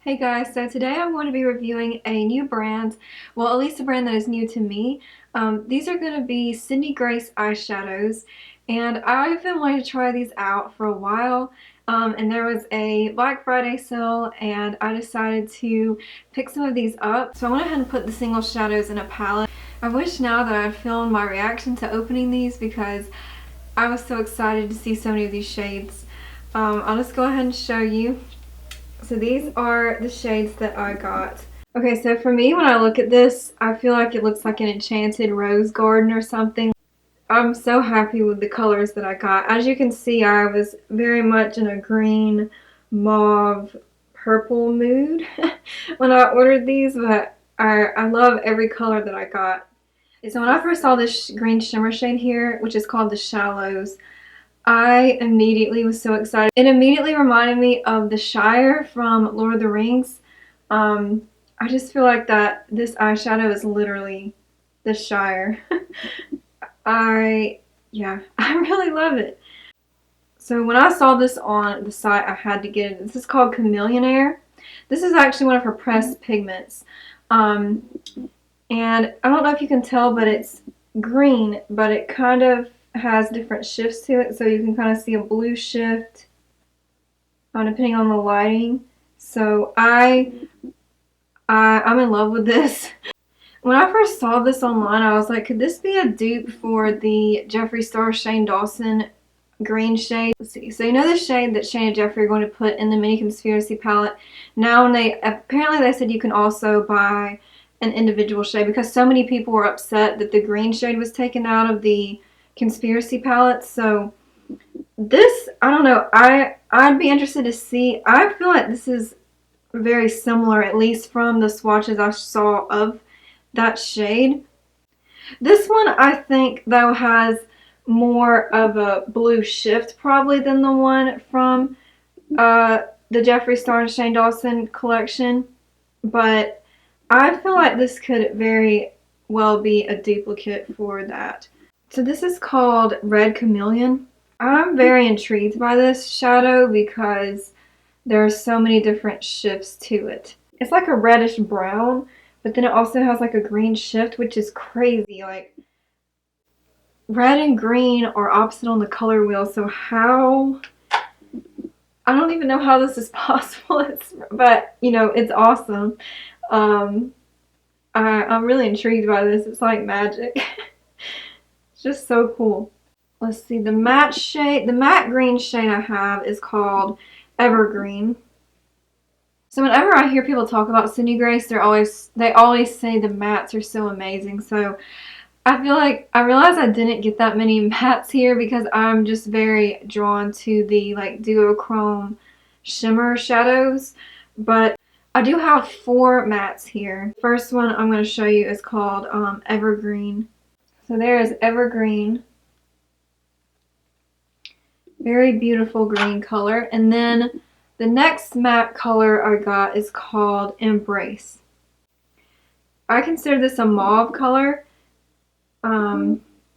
Hey guys, so today I'm going to be reviewing a new brand, well at least a brand that is new to me. These are going to be Sydney Grace Eyeshadows, and I've been wanting to try these out for a while, and there was a Black Friday sale and I decided to pick some of these up. So I went ahead and put the single shadows in a palette. I wish now that I'd filmed my reaction to opening these because I was so excited to see so many of these shades. I'll just go ahead and show you. So these are the shades that I got. Okay, so for me, when I look at this, I feel like it looks like an enchanted rose garden or something. I'm so happy with the colors that I got. As you can see, I was very much in a green, mauve, purple mood when I ordered these, but I love every color that I got. So when I first saw this green shimmer shade here, which is called the Shallows, I immediately was so excited. It immediately reminded me of the Shire from Lord of the Rings. I just feel like that this eyeshadow is literally the Shire. Yeah, I really love it. So when I saw this on the site, I had to get it. This is called Chameleonaire. This is actually one of her pressed pigments. And I don't know if you can tell, but it's green, but it kind of has different shifts to it, so you can kind of see a blue shift depending on the lighting. So I'm in love with this. When I first saw this online, I was like, could this be a dupe for the Jeffree Star Shane Dawson green shade? Let's see. So you know the shade that Shane and Jeffree are going to put in the Mini Conspiracy palette. Now apparently they said you can also buy an individual shade because so many people were upset that the green shade was taken out of the Conspiracy palette. So this, I don't know, I'd be interested to see. I feel like this is very similar, at least from the swatches I saw of that shade. This one I think though has more of a blue shift probably than the one from the Jeffree Star and Shane Dawson collection, but I feel like this could very well be a duplicate for that. So this is called Red Chameleon. I'm very intrigued by this shadow because there are so many different shifts to it. It's like a reddish brown, but then it also has like a green shift, which is crazy. Like, red and green are opposite on the color wheel, so how... I don't even know how this is possible, but, you know, it's awesome. I'm really intrigued by this. It's like magic. It's just so cool. Let's see, the matte green shade I have is called Evergreen. So whenever I hear people talk about Sydney Grace, they always say the mattes are so amazing. So I feel like I realized I didn't get that many mattes here because I'm just very drawn to the like duochrome shimmer shadows. But I do have 4 mattes here. First one I'm going to show you is called Evergreen. So there is Evergreen. Very beautiful green color. And then the next matte color I got is called Embrace. I consider this a mauve color,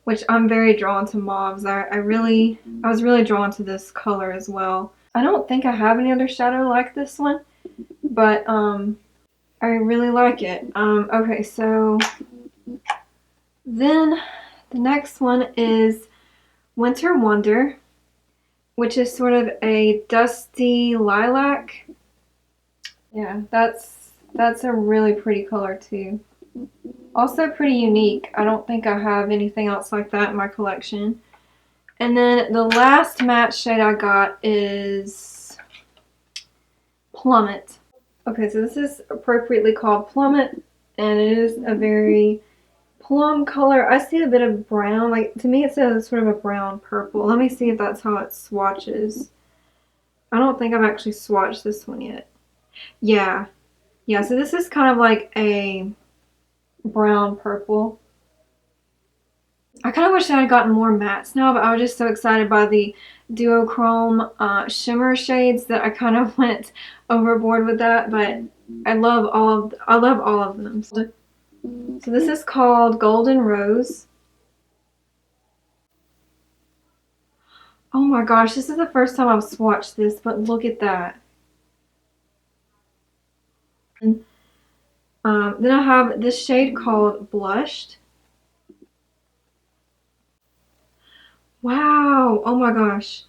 which I'm very drawn to mauves. I was really drawn to this color as well. I don't think I have any other shadow like this one, but I really like it. Okay, so then the next one is Winter Wonder, which is sort of a dusty lilac. Yeah, that's a really pretty color too. Also pretty unique. I don't think I have anything else like that in my collection. And then the last matte shade I got is Plummet. Okay, so this is appropriately called Plummet, and it is a very plum color. I see a bit of brown. Like, to me it says sort of a brown purple. Let me see if that's how it swatches. I don't think I've actually swatched this one yet. Yeah. Yeah, so this is kind of like a brown purple. I kind of wish I had gotten more mattes now, but I was just so excited by the duochrome shimmer shades that I kind of went overboard with that. But I love all of them. So this is called Golden Rose. Oh my gosh, this is the first time I've swatched this, but look at that. Then I have this shade called Blushed. Wow, oh my gosh.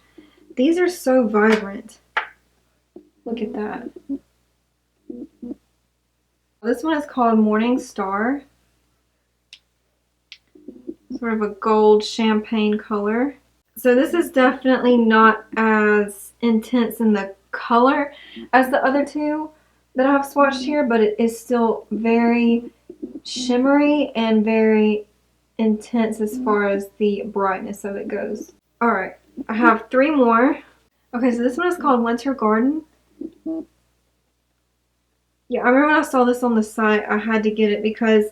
These are so vibrant. Look at that. This one is called Morning Star. Sort of a gold champagne color. So this is definitely not as intense in the color as the other two that I have swatched here, but it is still very shimmery and very intense as far as the brightness of it goes. Alright, I have 3 more. Okay, so this one is called Winter Garden. Yeah, I remember when I saw this on the site, I had to get it because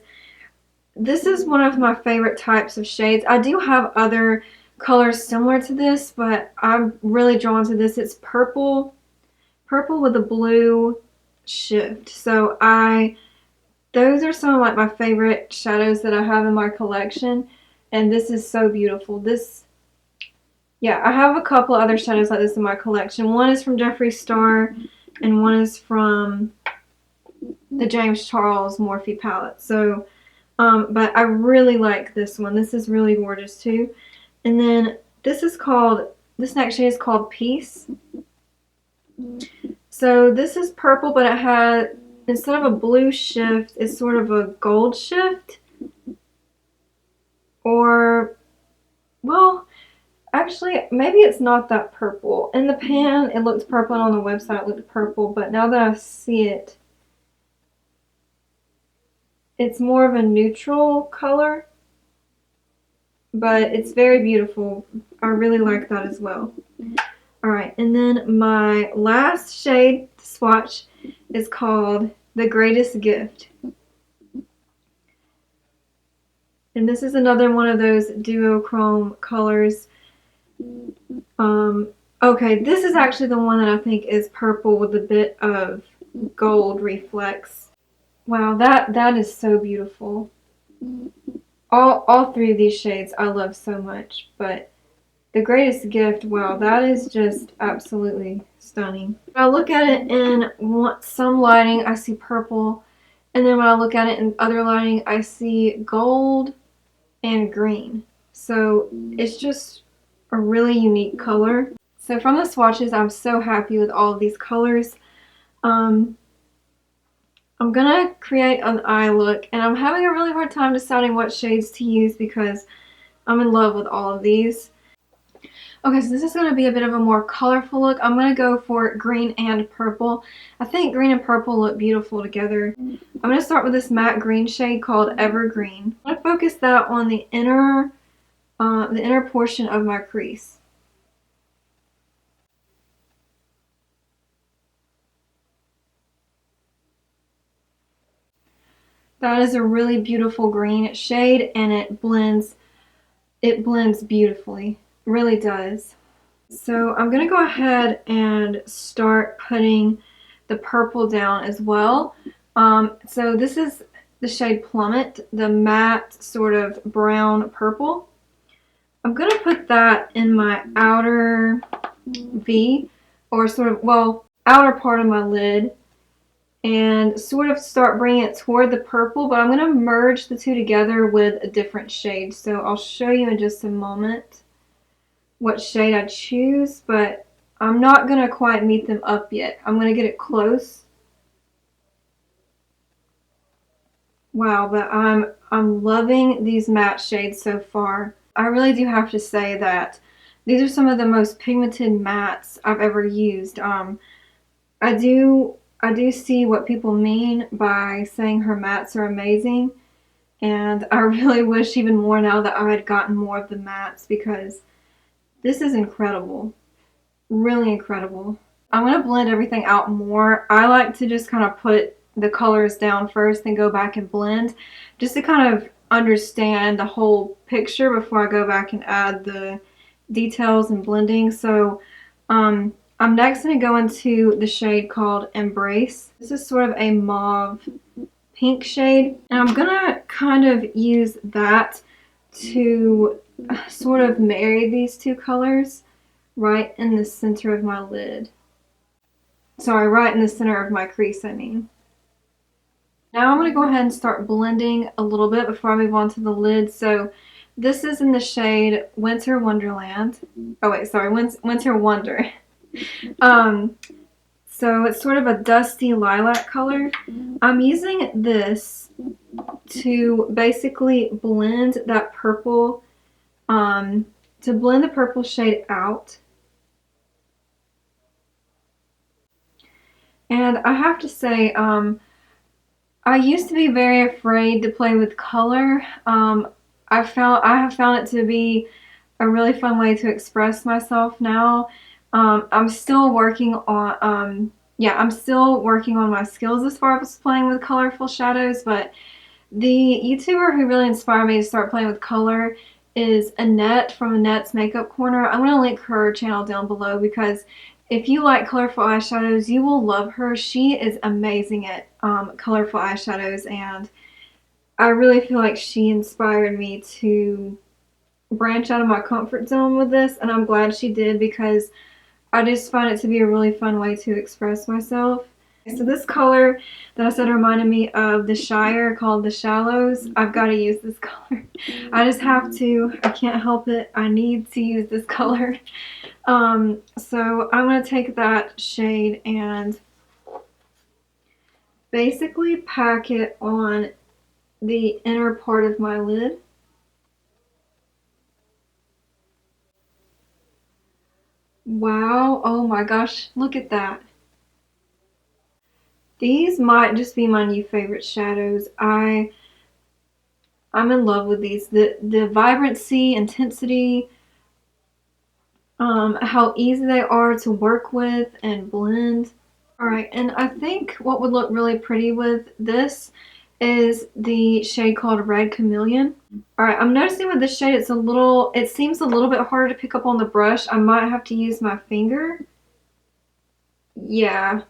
this is one of my favorite types of shades. I do have other colors similar to this, but I'm really drawn to this. It's purple with a blue shift. So those are some of like my favorite shadows that I have in my collection, and this is so beautiful. Yeah, I have a couple other shadows like this in my collection. One is from Jeffree Star, and one is from the James Charles Morphe palette. So, but I really like this one. This is really gorgeous too. And then this next shade is called Peace. So this is purple, but it had, instead of a blue shift, it's sort of a gold shift. Or, well, actually, maybe it's not that purple. In the pan, it looked purple, and on the website it looked purple, but now that I see it, it's more of a neutral color, but it's very beautiful. I really like that as well. Alright, and then my last shade swatch is called The Greatest Gift. And this is another one of those duochrome colors. Okay, this is actually the one that I think is purple with a bit of gold reflex. Wow, that is so beautiful. All 3 of these shades I love so much, but The Greatest Gift, wow, that is just absolutely stunning. When I look at it in some lighting, I see purple, and then when I look at it in other lighting, I see gold and green. So it's just a really unique color. So from the swatches, I'm so happy with all of these colors. I'm gonna create an eye look, and I'm having a really hard time deciding what shades to use because I'm in love with all of these. Okay, so this is going to be a bit of a more colorful look. I'm going to go for green and purple. I think green and purple look beautiful together. I'm going to start with this matte green shade called Evergreen. I'm going to focus that on the inner portion of my crease. That is a really beautiful green shade, and it blends beautifully. It really does. So I'm going to go ahead and start putting the purple down as well. So this is the shade Plummet, the matte sort of brown purple. I'm going to put that in my outer V, or sort of, well, outer part of my lid, and sort of start bringing it toward the purple, but I'm going to merge the two together with a different shade. So I'll show you in just a moment what shade I choose, but I'm not going to quite meet them up yet. I'm going to get it close. Wow, but I'm loving these matte shades so far. I really do have to say that these are some of the most pigmented mattes I've ever used. I do see what people mean by saying her mattes are amazing, and I really wish even more now that I had gotten more of the mattes, because this is incredible. Really incredible. I'm going to blend everything out more. I like to just kind of put the colors down first and go back and blend, just to kind of understand the whole picture before I go back and add the details and blending. So I'm next going to go into the shade called Embrace. This is sort of a mauve pink shade, and I'm going to kind of use that to sort of marry these two colors right in the center of my lid. Sorry, right in the center of my crease, I mean. Now I'm going to go ahead and start blending a little bit before I move on to the lid. So this is in the shade Winter Wonderland. Oh wait, sorry, Winter Wonder. So it's sort of a dusty lilac color. I'm using this to basically blend that purple, to blend the purple shade out. And I have to say, I used to be very afraid to play with color. I have found it to be a really fun way to express myself now. I'm still working on I'm still working on my skills as far as playing with colorful shadows, but the YouTuber who really inspired me to start playing with color is Annette from Annette's Makeup Corner. I'm going to link her channel down below because if you like colorful eyeshadows, you will love her. She is amazing at colorful eyeshadows, and I really feel like she inspired me to branch out of my comfort zone with this, and I'm glad she did because I just find it to be a really fun way to express myself. So this color that I said reminded me of the Shire called the Shallows. I've got to use this color. I just have to. I can't help it. I need to use this color. So I'm going to take that shade and basically pack it on the inner part of my lid. Wow, oh my gosh, look at that. These might just be my new favorite shadows. I'm in love with these. The vibrancy, intensity, how easy they are to work with and blend. Alright, and I think what would look really pretty with this is the shade called Red Chameleon. Alright, I'm noticing with this shade it seems a little bit harder to pick up on the brush. I might have to use my finger. Yeah.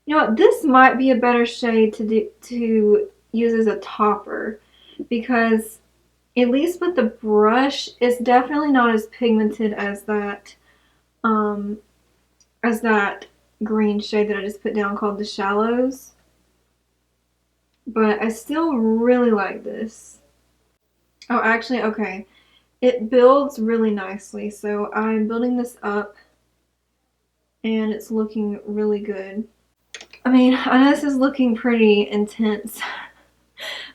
You know what? This might be a better shade to use as a topper because at least with the brush, it's definitely not as pigmented as that green shade that I just put down called the Shallows. But I still really like this. Oh, actually, okay. It builds really nicely, so I'm building this up and it's looking really good. I mean, I know this is looking pretty intense.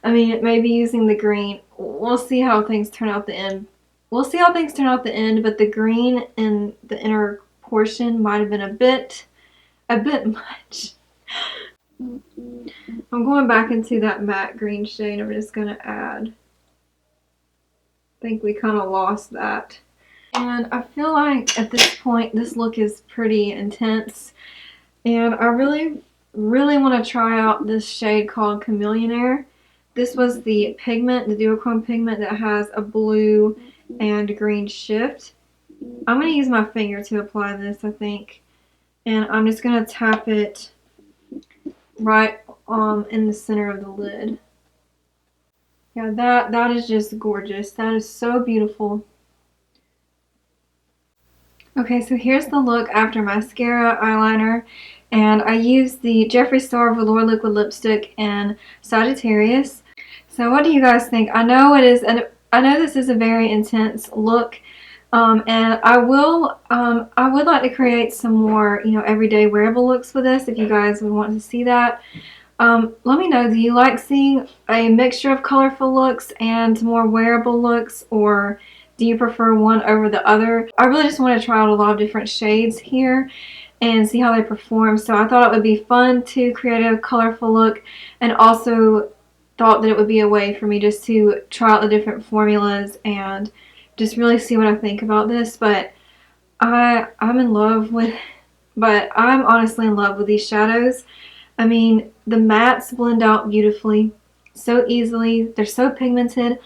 I mean, maybe using the green. We'll see how things turn out the end. We'll see how things turn out the end, but the green in the inner portion might have been a bit much. I'm going back into that matte green shade. I'm just going to add. I think we kind of lost that. And I feel like at this point, this look is pretty intense. And I really want to try out this shade called Chameleonaire. This was the pigment, the duochrome pigment that has a blue and green shift. I'm going to use my finger to apply this, I think. And I'm just going to tap it right in the center of the lid. Yeah, that is just gorgeous. That is so beautiful. Okay, so here's the look after mascara, eyeliner, and I used the Jeffree Star Velour Liquid Lipstick in Sagittarius. So what do you guys think? I know this is a very intense look, and I would like to create some more, everyday wearable looks with this if you guys would want to see that. Let me know, do you like seeing a mixture of colorful looks and more wearable looks, or do you prefer one over the other? I really just want to try out a lot of different shades here and see how they perform. So I thought it would be fun to create a colorful look, and also thought that it would be a way for me just to try out the different formulas and just really see what I think about this. But I'm honestly in love with these shadows. I mean, the mattes blend out beautifully, so easily. They're so pigmented.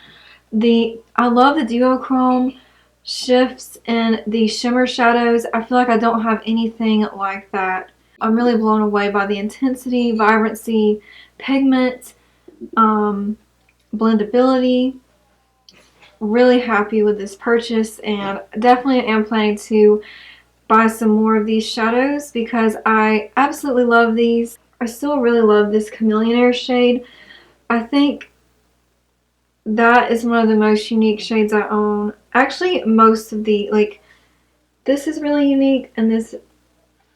I love the duochrome shifts and the shimmer shadows. I feel like I don't have anything like that. I'm really blown away by the intensity, vibrancy, pigment, blendability. Really happy with this purchase, and definitely am planning to buy some more of these shadows because I absolutely love these. I still really love this Chameleonaire shade. I think that is one of the most unique shades I own. Actually, most of the, like, this is really unique, and this,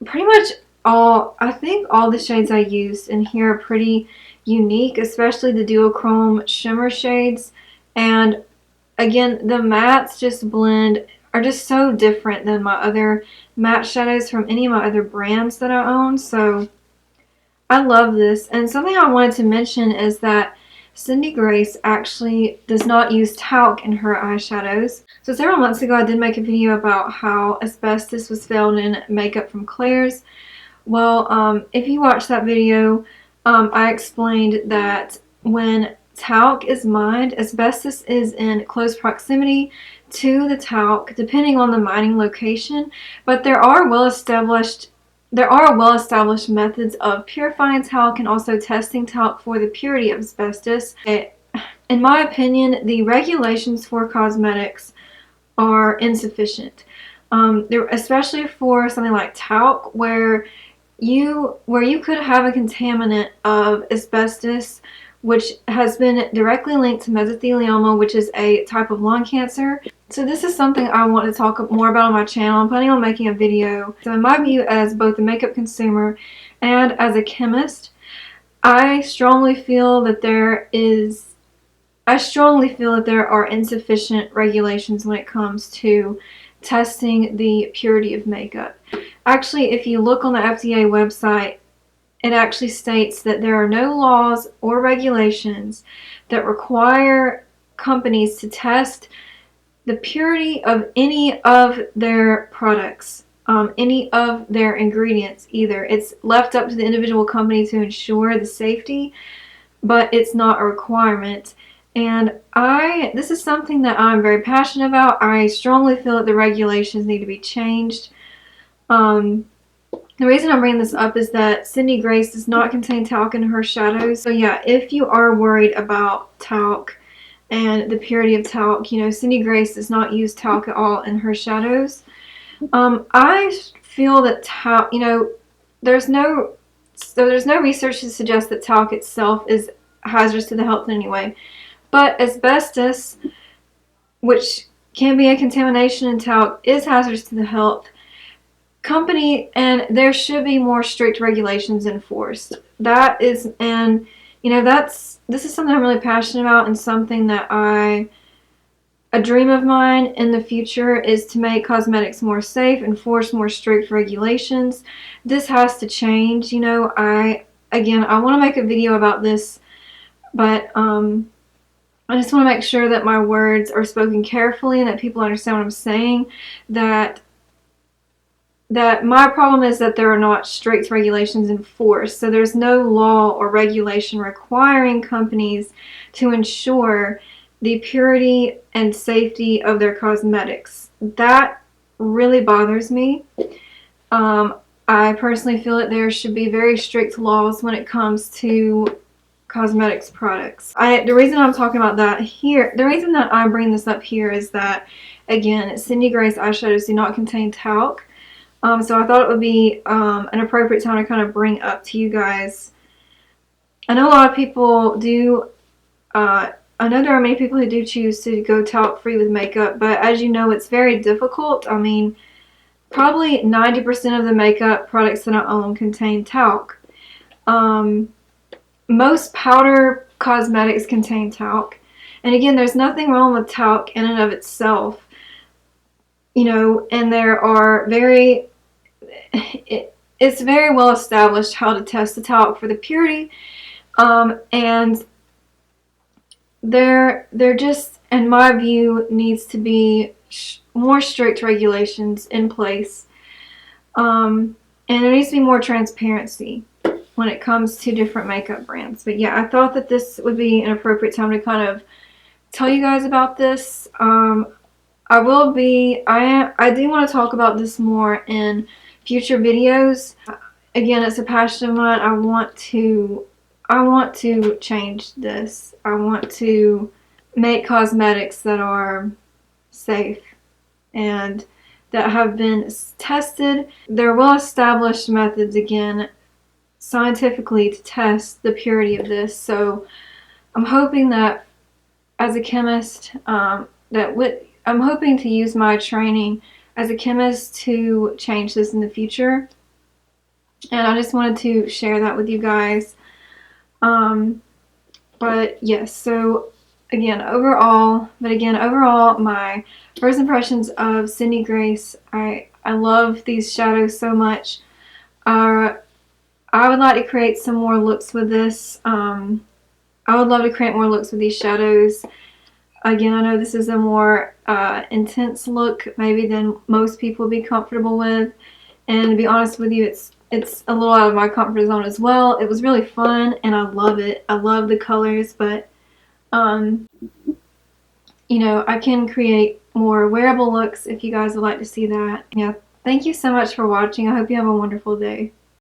pretty much all, I think all the shades I used in here are pretty unique, especially the duochrome shimmer shades. And again, the mattes just blend, are just so different than my other matte shadows from any of my other brands that I own. So I love this. And something I wanted to mention is that Sydney Grace actually does not use talc in her eyeshadows. So several months ago I did make a video about how asbestos was found in makeup from Claire's. Well, if you watched that video, I explained that when talc is mined, asbestos is in close proximity to the talc, depending on the mining location. But there are well-established methods of purifying talc and also testing talc for the purity of asbestos. In my opinion, the regulations for cosmetics are insufficient, especially for something like talc, where you could have a contaminant of asbestos, which has been directly linked to mesothelioma, which is a type of lung cancer. So this is something I want to talk more about on my channel. I'm planning on making a video. So in my view, as both a makeup consumer and as a chemist, I strongly feel that there are insufficient regulations when it comes to testing the purity of makeup. Actually, if you look on the FDA website, it actually states that there are no laws or regulations that require companies to test the purity of any of their products, any of their ingredients either. It's left up to the individual company to ensure the safety, but it's not a requirement. And this is something that I'm very passionate about. I strongly feel that the regulations need to be changed. The reason I'm bringing this up is that Sydney Grace does not contain talc in her shadows. So yeah, if you are worried about talc and the purity of talc, you know, Sydney Grace does not use talc at all in her shadows. I feel that talc, you know, there's no research to suggest that talc itself is hazardous to the health in any way. But asbestos, which can be a contamination in talc, is hazardous to the health. And there should be more strict regulations enforced. This is something I'm really passionate about, and something that a dream of mine in the future is to make cosmetics more safe, enforce more strict regulations. This has to change. You know, I want to make a video about this, but I just want to make sure that my words are spoken carefully and that people understand what I'm saying. That my problem is that there are not strict regulations enforced. So there's no law or regulation requiring companies to ensure the purity and safety of their cosmetics. That really bothers me. I personally feel that there should be very strict laws when it comes to cosmetics products. The reason I'm talking about that here, the reason that I bring this up here is that, again, Sydney Grace eyeshadows do not contain talc. So I thought it would be an appropriate time to kind of bring up to you guys. I know a lot of people do, I know there are many people who do choose to go talc free with makeup, but as you know, it's very difficult. I mean, probably 90% of the makeup products that I own contain talc. Most powder cosmetics contain talc. And again, there's nothing wrong with talc in and of itself. You know, and it's very well established how to test the talc for the purity, and there just, in my view, needs to be more strict regulations in place, and there needs to be more transparency when it comes to different makeup brands. But yeah, I thought that this would be an appropriate time to kind of tell you guys about this. I do want to talk about this more in future videos. Again, it's a passion of mine. I want to change this. I want to make cosmetics that are safe and that have been tested. They're well-established methods, again, scientifically to test the purity of this. So I'm hoping that as a chemist, I'm hoping to use my training as a chemist to change this in the future. And I just wanted to share that with you guys. But yes, so overall, my first impressions of Sydney Grace, I love these shadows so much. I would like to create some more looks with this. I would love to create more looks with these shadows. Again, I know this is a more intense look maybe than most people would be comfortable with. And to be honest with you, it's a little out of my comfort zone as well. It was really fun and I love it. I love the colors, but you know, I can create more wearable looks if you guys would like to see that. Yeah, thank you so much for watching. I hope you have a wonderful day.